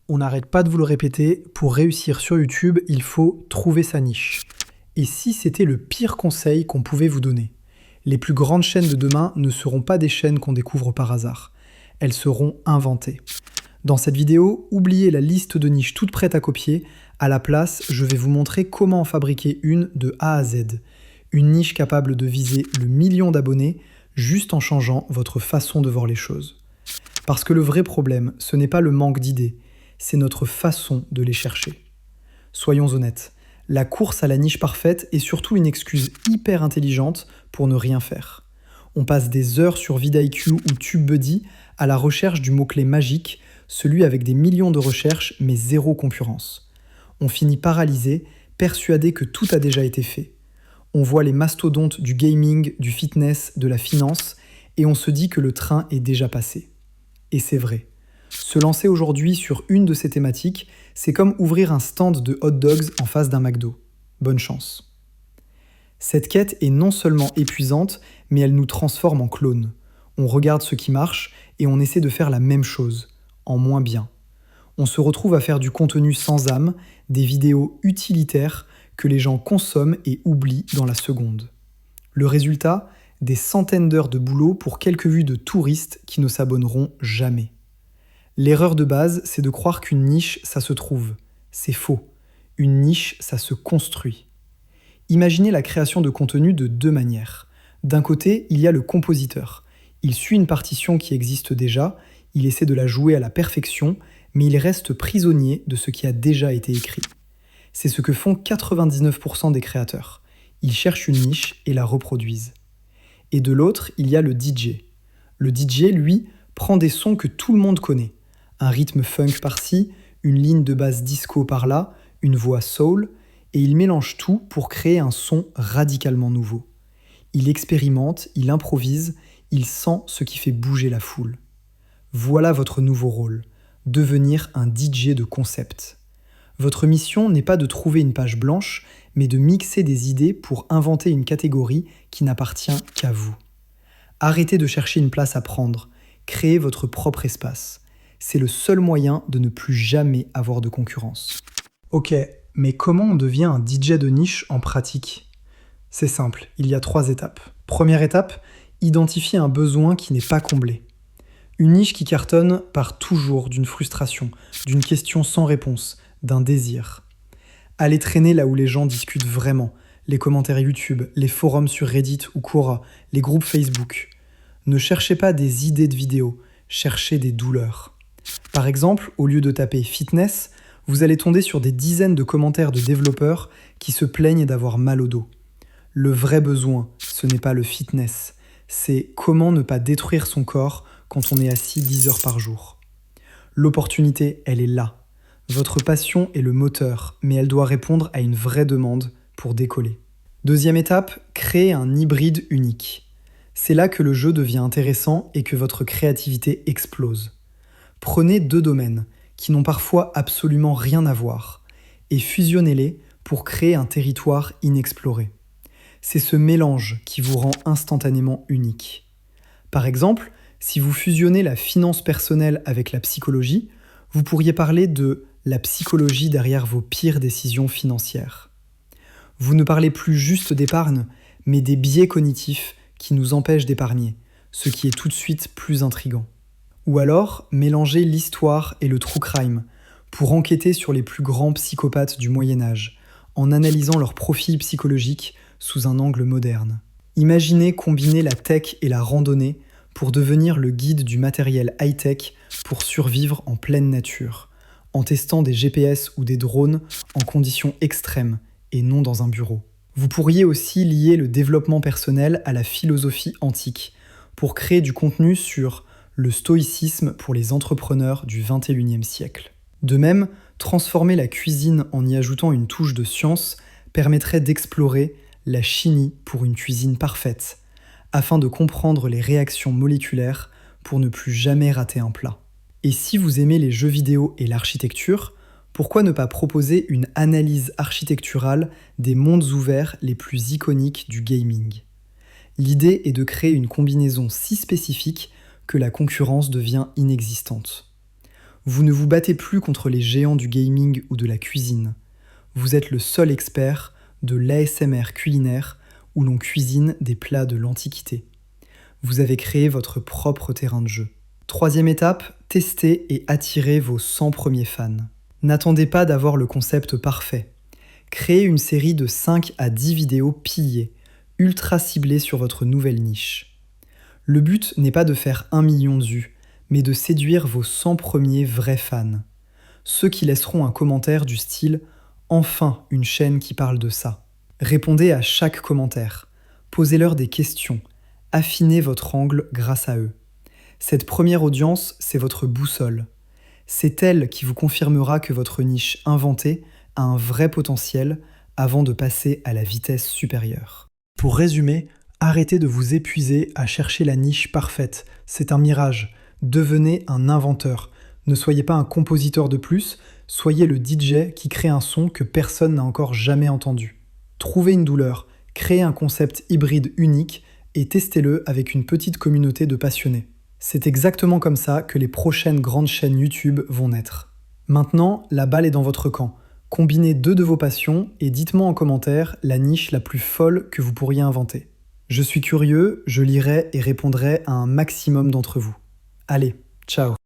On n'arrête pas de vous le répéter, pour réussir sur YouTube, il faut trouver sa niche. Et si c'était le pire conseil qu'on pouvait vous donner? Les plus grandes chaînes de demain ne seront pas des chaînes qu'on découvre par hasard. Elles seront inventées. Dans cette vidéo, oubliez la liste de niches toutes prêtes à copier. À la place, je vais vous montrer comment en fabriquer une de A à Z. Une niche capable de viser le million d'abonnés juste en changeant votre façon de voir les choses. Parce que le vrai problème, ce n'est pas le manque d'idées, c'est notre façon de les chercher. Soyons honnêtes, la course à la niche parfaite est surtout une excuse hyper intelligente pour ne rien faire. On passe des heures sur vidIQ ou TubeBuddy à la recherche du mot-clé magique, celui avec des millions de recherches mais zéro concurrence. On finit paralysé, persuadé que tout a déjà été fait. On voit les mastodontes du gaming, du fitness, de la finance, et on se dit que le train est déjà passé. Et c'est vrai. Se lancer aujourd'hui sur une de ces thématiques, c'est comme ouvrir un stand de hot dogs en face d'un McDo. Bonne chance. Cette quête est non seulement épuisante, mais elle nous transforme en clones. On regarde ce qui marche et on essaie de faire la même chose, en moins bien. On se retrouve à faire du contenu sans âme, des vidéos utilitaires que les gens consomment et oublient dans la seconde. Le résultat, des centaines d'heures de boulot pour quelques vues de touristes qui ne s'abonneront jamais. L'erreur de base, c'est de croire qu'une niche, ça se trouve. C'est faux. Une niche, ça se construit. Imaginez la création de contenu de deux manières. D'un côté, il y a le compositeur. Il suit une partition qui existe déjà, il essaie de la jouer à la perfection, mais il reste prisonnier de ce qui a déjà été écrit. C'est ce que font 99% des créateurs. Ils cherchent une niche et la reproduisent. Et de l'autre, il y a le DJ. Le DJ, lui, prend des sons que tout le monde connaît. Un rythme funk par-ci, une ligne de basse disco par-là, une voix soul, et il mélange tout pour créer un son radicalement nouveau. Il expérimente, il improvise, il sent ce qui fait bouger la foule. Voilà votre nouveau rôle, devenir un DJ de concept. Votre mission n'est pas de trouver une page blanche, mais de mixer des idées pour inventer une catégorie qui n'appartient qu'à vous. Arrêtez de chercher une place à prendre, créez votre propre espace. C'est le seul moyen de ne plus jamais avoir de concurrence. Ok, mais comment on devient un DJ de niche en pratique? C'est simple, il y a 3 étapes. Première étape, identifier un besoin qui n'est pas comblé. Une niche qui cartonne part toujours d'une frustration, d'une question sans réponse, d'un désir. Allez traîner là où les gens discutent vraiment, les commentaires YouTube, les forums sur Reddit ou Quora, les groupes Facebook. Ne cherchez pas des idées de vidéos, cherchez des douleurs. Par exemple, au lieu de taper fitness, vous allez tomber sur des dizaines de commentaires de développeurs qui se plaignent d'avoir mal au dos. Le vrai besoin, ce n'est pas le fitness, c'est comment ne pas détruire son corps quand on est assis 10 heures par jour. L'opportunité, elle est là. Votre passion est le moteur, mais elle doit répondre à une vraie demande pour décoller. Deuxième étape, créer un hybride unique. C'est là que le jeu devient intéressant et que votre créativité explose. Prenez 2 domaines, qui n'ont parfois absolument rien à voir, et fusionnez-les pour créer un territoire inexploré. C'est ce mélange qui vous rend instantanément unique. Par exemple, si vous fusionnez la finance personnelle avec la psychologie, vous pourriez parler de la psychologie derrière vos pires décisions financières. Vous ne parlez plus juste d'épargne, mais des biais cognitifs qui nous empêchent d'épargner, ce qui est tout de suite plus intriguant. Ou alors, mélangez l'histoire et le true crime pour enquêter sur les plus grands psychopathes du Moyen-Âge, en analysant leur profil psychologique sous un angle moderne. Imaginez combiner la tech et la randonnée pour devenir le guide du matériel high-tech pour survivre en pleine nature, en testant des GPS ou des drones en conditions extrêmes et non dans un bureau. Vous pourriez aussi lier le développement personnel à la philosophie antique pour créer du contenu sur le stoïcisme pour les entrepreneurs du XXIe siècle. De même, transformer la cuisine en y ajoutant une touche de science permettrait d'explorer la chimie pour une cuisine parfaite, afin de comprendre les réactions moléculaires pour ne plus jamais rater un plat. Et si vous aimez les jeux vidéo et l'architecture, pourquoi ne pas proposer une analyse architecturale des mondes ouverts les plus iconiques du gaming? L'idée est de créer une combinaison si spécifique que la concurrence devient inexistante. Vous ne vous battez plus contre les géants du gaming ou de la cuisine. Vous êtes le seul expert de l'ASMR culinaire où l'on cuisine des plats de l'Antiquité. Vous avez créé votre propre terrain de jeu. Troisième étape, testez et attirez vos 100 premiers fans. N'attendez pas d'avoir le concept parfait. Créez une série de 5 à 10 vidéos pillées, ultra ciblées sur votre nouvelle niche. Le but n'est pas de faire 1 million de vues, mais de séduire vos 100 premiers vrais fans. Ceux qui laisseront un commentaire du style « Enfin une chaîne qui parle de ça ». Répondez à chaque commentaire, posez-leur des questions, affinez votre angle grâce à eux. Cette première audience, c'est votre boussole. C'est elle qui vous confirmera que votre niche inventée a un vrai potentiel avant de passer à la vitesse supérieure. Pour résumer, arrêtez de vous épuiser à chercher la niche parfaite. C'est un mirage. Devenez un inventeur. Ne soyez pas un compositeur de plus, soyez le DJ qui crée un son que personne n'a encore jamais entendu. Trouvez une douleur, créez un concept hybride unique et testez-le avec une petite communauté de passionnés. C'est exactement comme ça que les prochaines grandes chaînes YouTube vont naître. Maintenant, la balle est dans votre camp. Combinez 2 de vos passions et dites-moi en commentaire la niche la plus folle que vous pourriez inventer. Je suis curieux, je lirai et répondrai à un maximum d'entre vous. Allez, ciao!